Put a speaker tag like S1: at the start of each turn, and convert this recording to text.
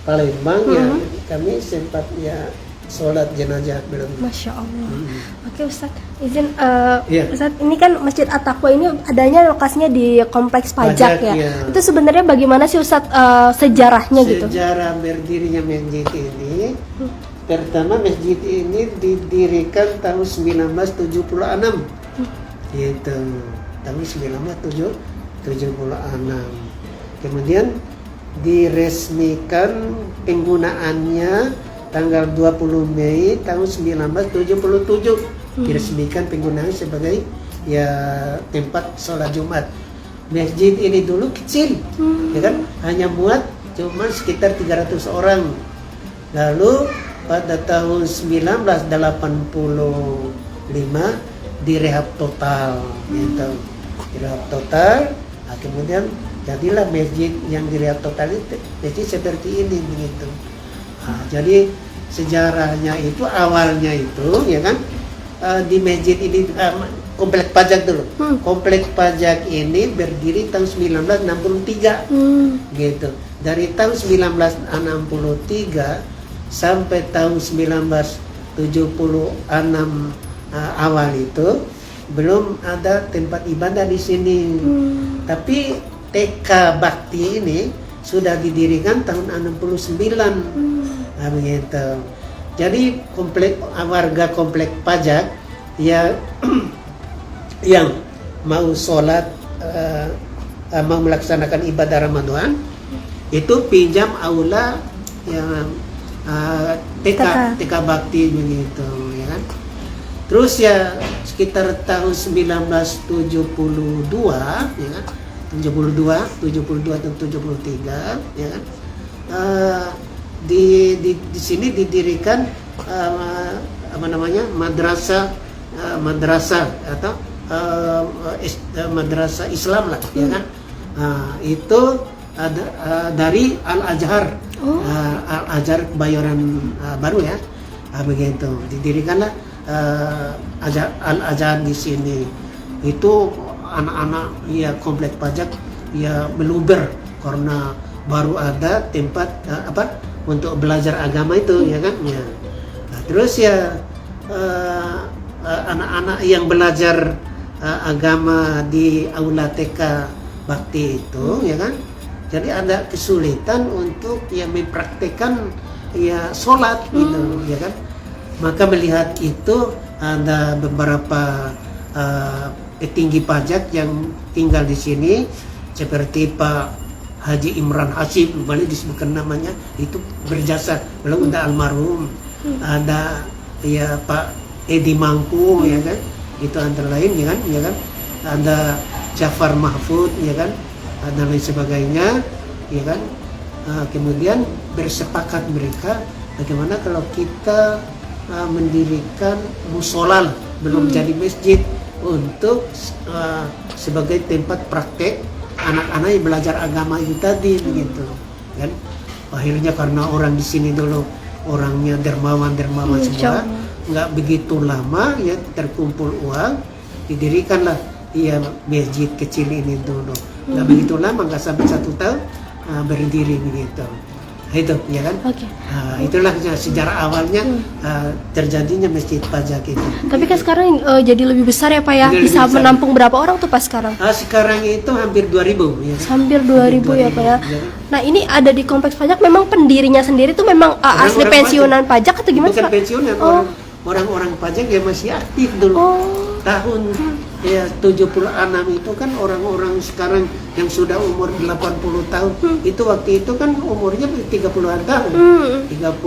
S1: Palembang ya kami sempat ya sholat jenazah belum.
S2: Masya Allah. Oke Ustadz, izin
S1: Iya.
S2: Ustadz, ini kan Masjid At-Taqwa ini adanya lokasinya di Kompleks Pajak, ya.
S1: Iya.
S2: Itu sebenarnya bagaimana sih Ustadz sejarahnya gitu?
S1: Sejarah berdirinya masjid ini, pertama masjid ini didirikan tahun 1976, gitu. Tahun 1976. Kemudian diresmikan penggunaannya tanggal 20 Mei tahun 1977. Diresmikan penggunaannya sebagai ya tempat sholat Jumat. Masjid ini dulu kecil, ya kan? Hanya muat cuma sekitar 300 orang. Lalu pada tahun 1985 direhab total, gitu. Direhab total. Nah, kemudian jadilah masjid yang direhab total itu masjid seperti ini, begitu. Nah, jadi sejarahnya itu awalnya itu ya kan di masjid ini komplek pajak dulu. Komplek pajak ini berdiri tahun 1963, gitu. Dari tahun 1963 sampai tahun 1976 awal itu belum ada tempat ibadah di sini. Tapi TK Bakti ini sudah didirikan tahun 69. Nah, begitu. Jadi warga komplek pajak ya yang mau sholat mau melaksanakan ibadah Ramadan itu pinjam aula yang TK Bakti, begitu ya kan. Terus ya sekitar tahun 1972 ya kan, 72 dan 73 ya kan. Di sini didirikan apa namanya madrasah atau madrasah Islam lah ya kan. Itu ada dari Al-Azhar, Al-Azhar Kebayoran Baru ya. Begitu didirikanlah Al-Azhar di sini. Itu anak-anak ya komplek pajak ya meluber karena baru ada tempat untuk belajar agama itu ya kan ya. Nah, terus ya anak-anak yang belajar agama di aula TK Bakti itu ya kan, jadi ada kesulitan untuk ya mempraktekkan ya sholat gitu ya kan. Maka melihat itu ada beberapa petinggi pajak yang tinggal di sini seperti Pak Haji Imran Hashim, boleh disebutkan namanya, itu berjasa, belum udah almarhum. Ada ya Pak Edi Mangku ya kan, itu antara lain ya kan, ada Jafar Mahfud ya kan, dan lain sebagainya ya kan. Kemudian bersepakat mereka bagaimana kalau kita mendirikan musola, belum jadi masjid, untuk sebagai tempat praktek anak-anak yang belajar agama itu tadi, begitu kan. Akhirnya karena orang di sini dulu orangnya dermawan semua, nggak begitu lama ya terkumpul uang, didirikanlah ya masjid kecil ini dulu. Nggak begitu lama, nggak sampai 1 tahun berdiri, begitu. Itu ya kan. Itulah sejarah awalnya terjadinya masjid pajak itu.
S2: Tapi kan sekarang jadi lebih besar ya Pak ya. Bisa menampung berapa orang tuh Pak sekarang?
S1: Sekarang itu hampir 2000 ya.
S2: Hampir 2000 ya Pak ya. Nah, ini ada di kompleks pajak, memang pendirinya sendiri tuh memang asli pensiunan pajak atau gimana
S1: Bukan
S2: Pak?
S1: pensiunan, orang-orang pajak yang masih aktif dulu. Tahun ya 76 itu kan orang-orang sekarang yang sudah umur 80 tahun, itu waktu itu kan umurnya 30-an tahun. 30